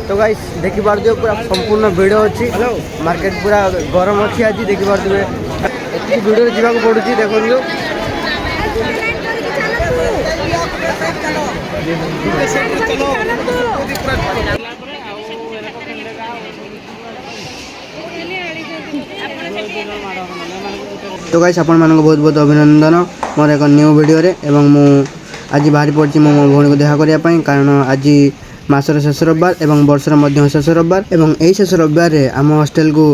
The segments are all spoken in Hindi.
तो गाइस देखि पारदियो पूरा संपूर्ण भिड़ अच्छी मार्केट पूरा गरम अच्छी आज देखि पारदिबे एति भिड़ जीवा को पड़ुची देखियो तो गाइस आपण मानको बहुत बहुत अभिनंदन मोर एक न्यू वीडियो रे एवं मु आज बाहरी पड़ी मो भौणी को देखा करिया पई कारण आज मासर शेष रविवार एवं वर्षर मध्य शेष रविवार एवं एई शेष रविवार रे आम हॉस्टल को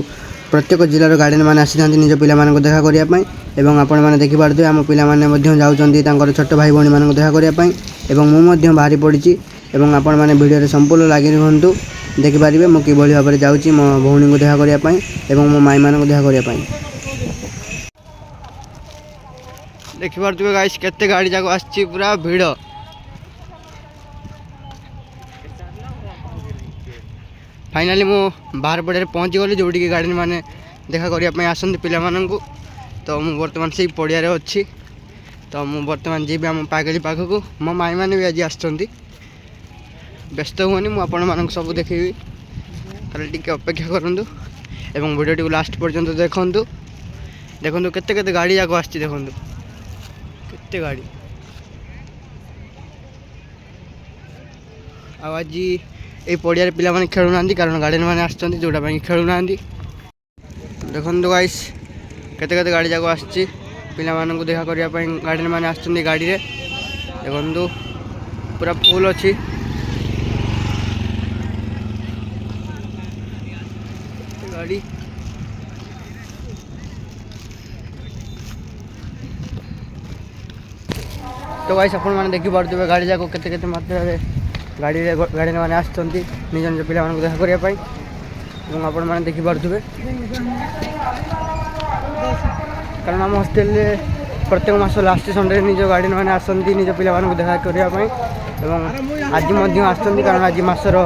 प्रत्येक जिलार गार्डियन मैंने आसी था निज पिला मानको देखा करिया पई एवं आपण माने देखि पारदे आम पिला माने मध्य जाउचंदी तांकर छोट भाई भौणी मानको देखा करिया पई एवं मु मध्य बाहरी पड़ी एवं आपण माने वीडियो रे संपूर्ण लागि रहंतु देखि पारिबे मु कि भली भाबरे जाउची मो भौणी को देखा करिया पई एवं मो माई मानको देखा करिया पई देखि पारथुबे गाइस केते गाड़ी जाको आछि पूरा भीड़ फाइनली मु बाहर पड़े पहुँची गली जोटी की गार्डियन माने देखा करने आसती पिला माननकु तो मु वर्तमान से पड़िया रे अच्छी तो मु वर्तमान जी आम पागली पाखक मो माई मैंने भी आज आसुँच व्यस्त हुए मुझे आपण मानक सब देखी खाली टिके अपेक्षा करूँ एवं वीडियो टी लास्ट पर्यंत देखूँ देखो केते केते गाड़ी जाक आसती देखो केते गाड़ी आज ये पड़िया पिला माने खेलुना कारण गार्डियन मैंने आसुँच जोटा खेलुना देखो गाइस केते केते गाड़ी जाक आसची पिला माननकु देखा करने गार्डियन मैंने आसुँच गाड़ी रे देखो पूरा फुल अच्छी गाड़ी तो गाइस आपण माने देखि पारथुबे गाड़ी जाको केते केते मात्रा रे गाड़ी रे गार्डियन माने आसचंती निज निज पिला मानकु देखा करिया पई एवं आपण माने देखि पारथुबे कारण हम हॉस्टल रे प्रत्येक मास लास्ट संडे निज गार्डियन माने आसचंती निज पिला मानकु देखा करिया पई एवं आज मध्य आसचंती कारण आज मासर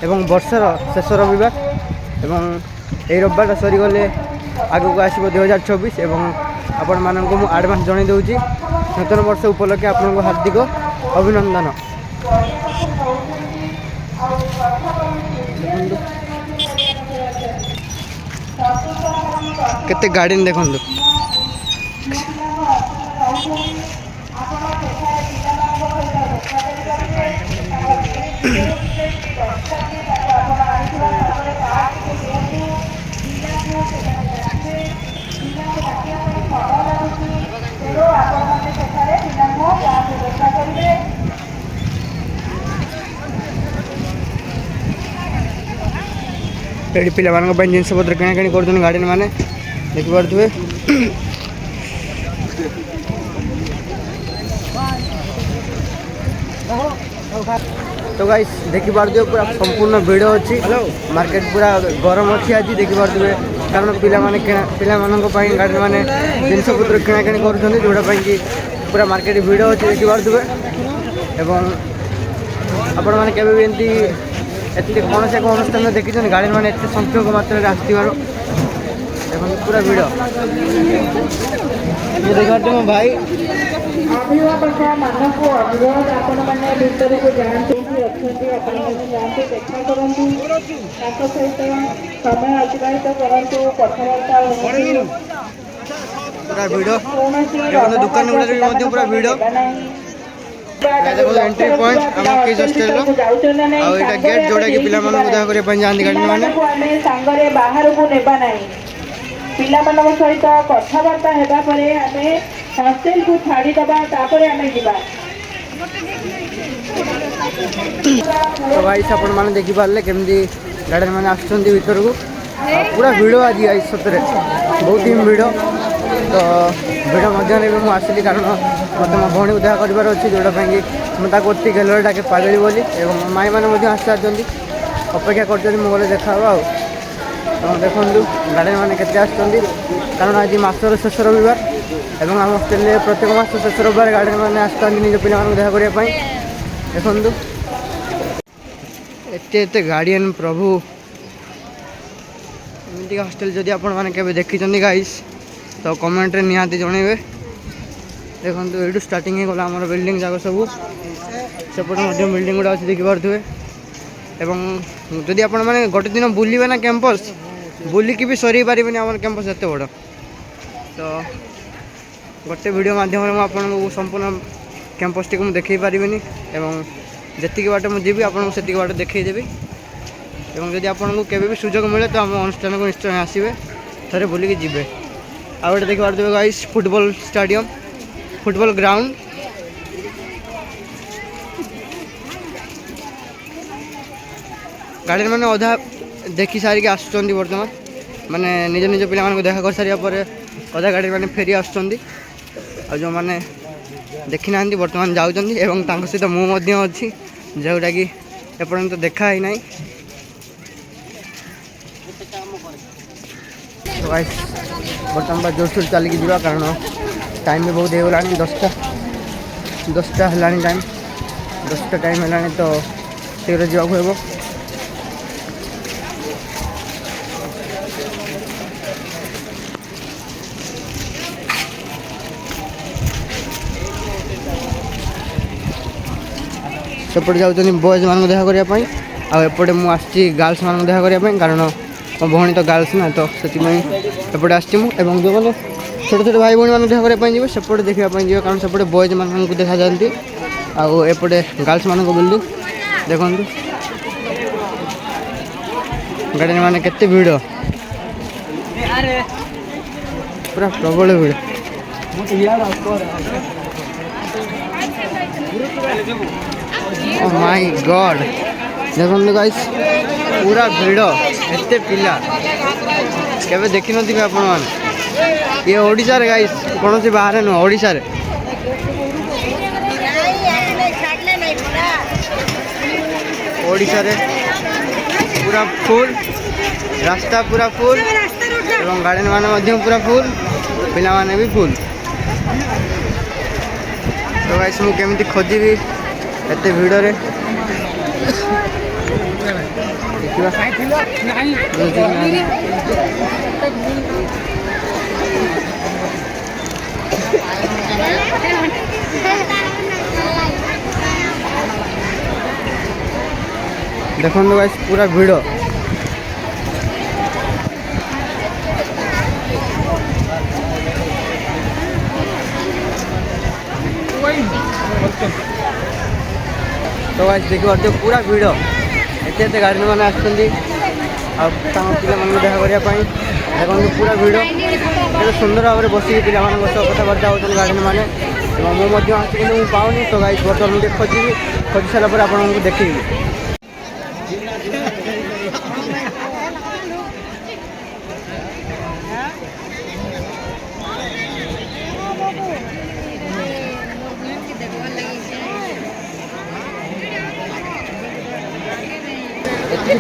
एवं वर्षर शेष रविवार एवं ए रविवार सरी गले आगु को आसीबो 2024 एवं आपण मानकु मु एडवांस जणाई दउची नूतन वर्ष उपलक्षे आपको हार्दिक अभिनंदन केते गार्डियन देखो ये पिला जिनस पत्र किଣା किणी कर गार्डियन मैंने देखि पारथुबे तो गाइस देखि पारदियो पूरा संपूर्ण भिड़ अच्छी मार्केट पूरा गरम अच्छी आज देखि पारथुबे कारण पिला माने गार्डियन मैंने जिनस पत्र किଣା किणी कर जोटा कि पूरा मार्केट भिड़ अच्छी देखि पारथुबे एवं आपण माने केबे भी एंती एति कौन से अनुष्ठान देखी गार्डियन मैंने एत संख्यक मात्रा आसवर देखो पूरा भिड़ ये देखा मो भाई अभिभावक मानक अनुरोध आपण मैंने भीतर को जानते जाते देखा करूँ सहित समय अतिबाहित करूँ कथबार्ता पूरा भिड़ दुकान गुड़ा पूरा भिड़ देखो एंट्री पॉइंट आम किस हॉस्टल रो आ गेट जोड़ा कि पिला मानन उदा करे पंजांदी गाड़ी माने हमें संगरे बाहर को नेबा नाही पिला मानन सहित कथबार्ता हेबा परे हमें हॉस्टल को छाड़ी दबा तापरे हमें जिबा तो भाई आपण माने देखि पारले केमदी गार्डियन माने आछंती भीतर को पूरा भिड़ आज आई सतरे बहुत ही भिड़ तो भिड़ मध्य मुझे आसली कारण मत मो भौणी को देखा करार अच्छी जोटा कि मुझे गेलर डाके पागली बोली एवं माई मैंने आसी सारी अपेक्षा कर गले देखा देखो गार्डियन मैंने केते आसुँच कारण आज मासर शेष रविवार एवं आम हॉस्टल प्रत्येक मास शेष रविवार गार्डियन मैंने आसता निज पिला देखा करने देखु एत गार्डियन प्रभु एमती हॉस्टल जदि आपण मैंने देखी गाइस तो कमेंट रे निहाती जनइबे देखो ये स्टार्टिंग हो गला बिल्डिंग जाक सब सेपटे बिल्डिंग गुड़ा अच्छी देखी पारे एवं जदि आपण मैंने गोटे दिन बुलिबे ना कैंपस बुलिकी भी सरी पारे आम कैंपस एत बड़ तो गोटे वीडियो माध्यम मुझे संपूर्ण कैंपस टी मुझे देखई पारि एवं जी बाट मुझे आपको बाट देखईदेवी एवं जदि आपको केवे भी सुजोग मिले तो आम अनुष्ठान को निश्चय आसवे थे बुलिकी जी आ गए देखिए पारे guys football stadium football ground guardian मैंने अधा देखी सारिक आसुँच बर्तमान माने निज निज पिला देखा कर सारा पर अधा गार्डियन मैंने फेरी आसुँच जो मैंने देखी ना बर्तमान जाऊँच सहित मुझे अच्छी जोटा कि एपर्यंत देखा ही ना बर्तमान जोरसोर चलिकी जा कारण टाइम भी बहुत होगा 10टा है टाइम 10टा टाइम है तो शीघ्र जावाक हो सेपटे जाऊँ बॉयज मान देखा करने आएपटे मुझे गर्ल्स मान देखा करने कारण मो भौणी तो गर्ल्स ना तो से एपटे आसो जो मैंने छोटे छोटे भाई भौणी मान देखा करने जी सेपटे देखापी जी कारण सेपटे बॉयज मान देखा जाती आउटे गर्ल्स मान बिल्डिंग देखु गार्डियन मैंने केते भीड़ पूरा प्रबल भीड़ ओ माय गॉड देखो गाइस पूरा भीड़ एते पिला केवे देखी नथिबे आपण मान ये ओडिसा रे गाइस कौन सी बाहर नुह ओडिसा रे ओडिसा रे पूरा फुल रास्ता पूरा फुल एवं गार्डन मान पूरा फुल पिला माने भी फुल तो गाइस मु केमिति खोजिबी एते भिड़ रे देखो गाइस पूरा भिड़ तो गाइस देखिए पूरा भिड़ एते गार्डियन मैंने आसुँच पिला देखा करने देखो पूरा भिड़ एते सुंदर भाव में बसिक पिला कथबार्ता हो गार्डियन मैंने मुझे मुझे पाऊनी तो गाइस बर्तमान मुझे खोजी सारापर आपको देखी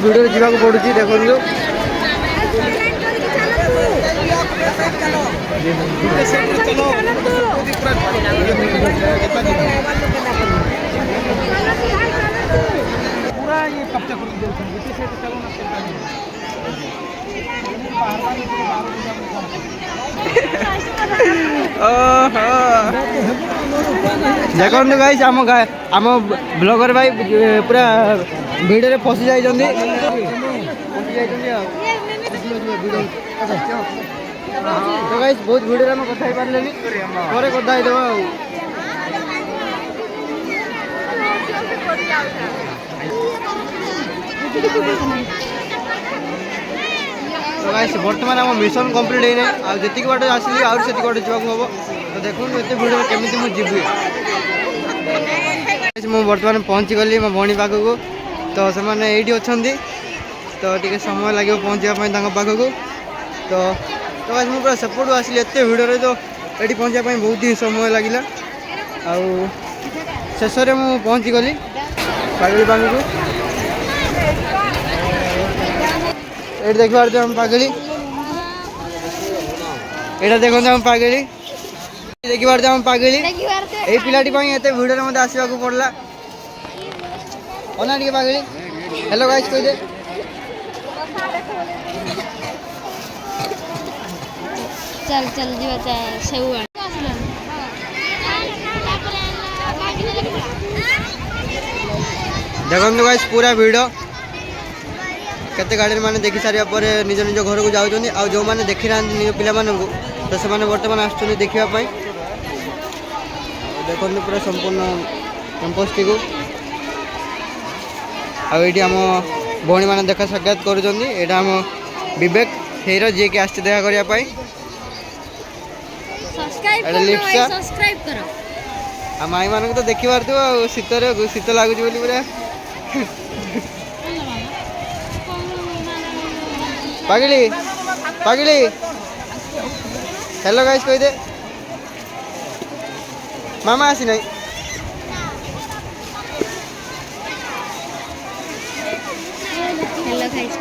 वीडियो जावाक पड़ू देखो देखो गाइस आम ब्लॉगर भाई पूरा भिड़ में फसी जा तो गाइस बहुत भिड़ में कथा ही पारे पर कथा ही देवा तो गाइस बर्तमान आम मिशन कंप्लीट है आती बाट आसली आती बाट जावाक हम तो देखो ये भिड़ में केमी मुझे मुझे बर्तमान पहुँची गली मो भौणी पाखक तो से मैंने ये अच्छा तो टी समय लगे पहुँचापी पाखक तो गाइस मुझे पूरा सेपटू आसली एत भिड़ तो ये पहुँचापी बहुत ही समय लगे शेष में मुझे पहुँची गली पागली पाखक ये देख पारे हम पागली यहाँ देखो हम पागली देखी पारे हम पागली ये पिलाटी एत भिड़ में आसवाक पड़ला अना टे पागली हेलो गाइस कह दे चल चल जीवा सेऊ देखो गाइस पूरा भिड़ केते गार्डियन मैंने देखी सारा पर निज निज घर को जाऊँ आ जो मैंने देखी ना निज पिला तो से बर्तमान आसुच्च देखापी देखो पूरा संपूर्ण कैंपस टी को आम भौणी मैंने देखा साक्षात करा विवेक हेरो जी के आस देखा करने सब्सक्राइब करो आ माई मान तो देखी पार्थ्व शीत लगुच पूरा पागिली पागिली हेलो गाइस कह दे मामा आसी नहीं हेलो गाइस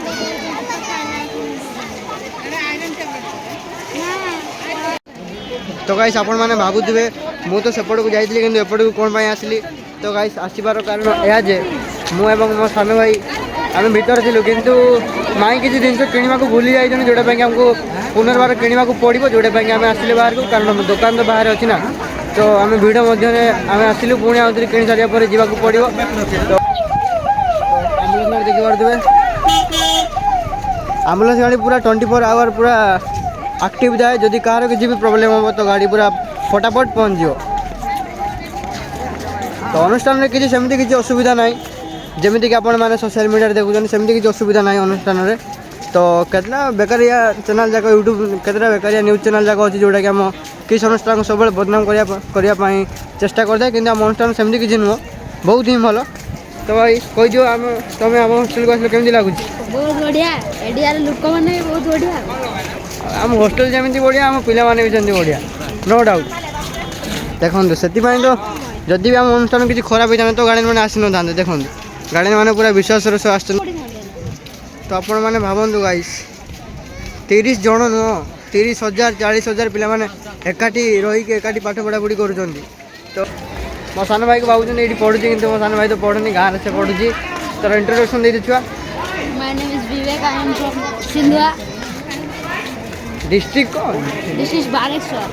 तो गाइस आपण मैंने भावुवे मु तो सेपट को जाइए कि एपट को कौन आसली तो गाइस आसबार कारण यह जे मु एवं मो सान भाई आम भर थिलु किंतु माई किसी जिन किणवा को भूली जाइए जोटा आमको पुनर्बार किणवा को पड़ो जोटा आम आसिले बाहर को कारण दुकान तो बाहर अच्छी ना तो आम भिड़ मध्य आम आसिलु पुणी आउे कि सारापर जावाक पड़ो तो आम्बुलांस देखी पारे आम्बुलांस गाड़ी पूरा 24 आवर पूरा एक्टिव जाए जदि कहार किसी भी प्रॉब्लम हम तो गाड़ी पूरा फटाफट पहुँच जाओ तो अनुष्ठान में किसी सेमती किसी असुविधा ना जमीक कि आपण मैंने सोशल मीडिया देखुं सेमती किसी असुविधा ना अनुष्ठान में तो केतना बेकारिया चैनल जाक यूट्यूब केतना बेकारिया न्यूज चैनल जाक अच्छी जोटा कि आम किस अनुष्ठान को सब बदनाम करने चेष्टा करते कि आम अनुष्ठान सेमती किसी नुह बहुत ही भल तो भाई कहीज आम तुम आम हस्टेल को आस केमती लगुच बहुत बढ़िया एडियार लोक मैंने बहुत बढ़िया आम हस्टेल जमी बढ़िया आम पिला भी सेमती बढ़िया नो डाउट देखो से तो जदि भी आम अनुष्ठान किसी खराब होता तो गार्डियन मैंने आसी ना देखो गार्डियन मैंने पूरा विश्वास आस तो आपण मैंने भावतु गाइस 30 जन नुह 30,000 40,000 पिला माने एकाठी रही एकाठी पाठ पढ़ापढ़ी कर तो मो सान भाई को भावुँ ये पढ़ुची कि मो सान भाई तो पढ़ुनी गाँव से पढ़ुची तर इंट्रोडक्शन दे छुआ my name is Vivek I am from Sindhua district कौन this is Baleshwar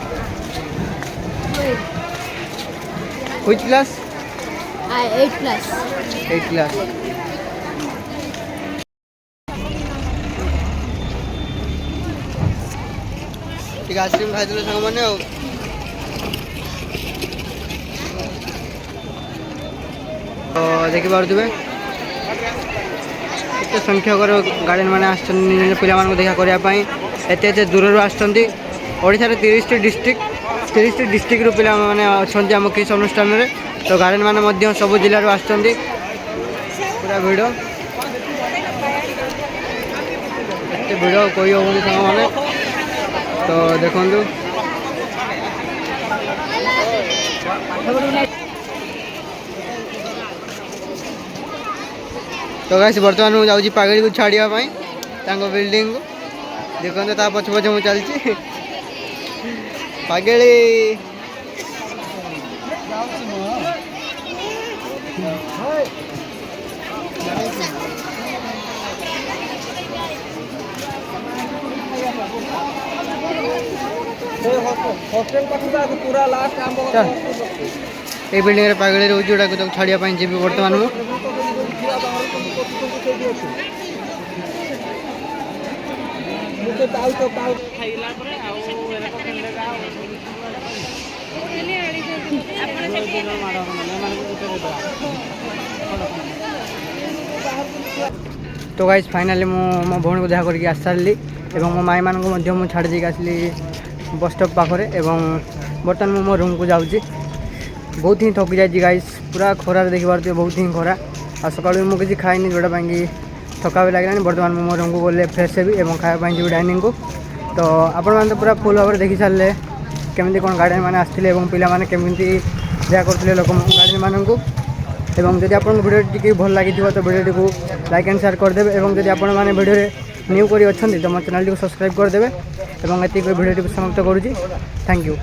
which class I 8 class 8 class ठीक आइसक्रीम खाई सांग मैंने तो देखी पारे एत संख्यक गार्डियन मैंने आस पिला देखा करने एत दूर आशार 30 डिस्ट्रिक्ट रू पिला मैंने अच्छा आम किस अनुष्ठान में तो गार्डियन मैंने सब जिलूर आस पूरा भिड़ एत भिड़ कही हम सांग मैंने तो देखु तो गाइस बर्तमान मुझे जाऊँगी पागड़ी को छाड़ापी बिल्डिंग को देखते ता पछ पछ मुझे चलती पागड़ी पूरा लास्ट ये बिल्डिंग पागड़ी रोज जोड़ा को छाड़ापी जी बर्तमान मु तो गाइस फाइनाली मो भौणी को देखा करके आस सारी और मो माई मान को छाड़ देक आसली बस स्टॉप पाखे और बर्तमान मो रूम को जाऊँगी बहुत ही थकी जाइए गाइस पूरा खरार देखी पारे बहुत ही खरा आ सका मुझे खाई जोटा कि थका भी लगे बर्तमान मो रूम को गले फ्रेश हेबी और खावाई जी डाइनिंग को तो आपण मैंने तो पूरा फुल भाव में देखी सारे केमी कौन गार्डियन मैंने आसते पाने केमी देखा करते लोक गार्डियन मानू एवं जदि आपको वीडियो टी भल लगी तो वीडियो को लाइक एंड शेयर करदे और जदि आपण मैंने वीडियो न्यू कर तो मो चैनल को सब्सक्राइब करदे और ये वीडियो समाप्त करुँगी थैंक यू।